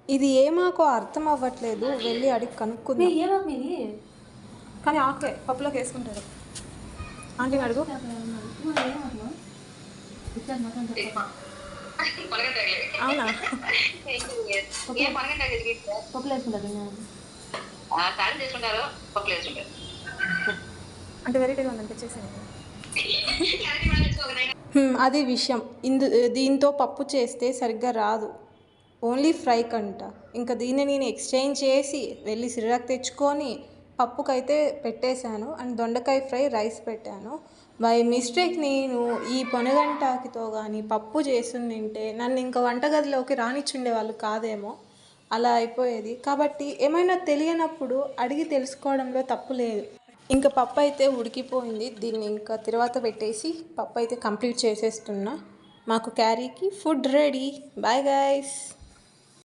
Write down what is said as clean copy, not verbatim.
ఇది ఏమాకో అర్థం అవ్వట్లేదు, వెళ్ళి అడిగి కనుక్కుందాం. ఏమాకు ఇది? కానీ ఆకే పప్పులోకి వేసుకుంటారు. ఆంటీని అడుగు. అవునా? పప్పులు వేసుకుంటారు అంటే వెరైటీగా ఉందని తెచ్చేసాను. అది విషయం. దీంతో పప్పు చేస్తే సరిగ్గా రాదు, ఓన్లీ ఫ్రై కంట. ఇంకా దీన్ని నేను ఎక్స్చేంజ్ చేసి వెళ్ళి సిరాక్ తెచ్చుకొని పప్పుకైతే పెట్టేశాను. అండ్ దొండకాయ ఫ్రై రైస్ పెట్టాను. బై మిస్టేక్ నేను ఈ పొనగంటాకితో కానీ పప్పు చేస్తుంటే నన్ను ఇంకా వంటగదిలోకి రానిచ్చుండే వాళ్ళు కాదేమో, అలా అయిపోయేది. కాబట్టి ఏమైనా తెలియనప్పుడు అడిగి తెలుసుకోవడంలో తప్పు లేదు. ఇంకా పప్పు అయితే ఉడికిపోయింది. దీన్ని ఇంకా తర్వాత పెట్టేసి పప్పు అయితే కంప్లీట్ చేసేస్తున్నా. మాకు క్యారీకి ఫుడ్ రెడీ. Bye guys.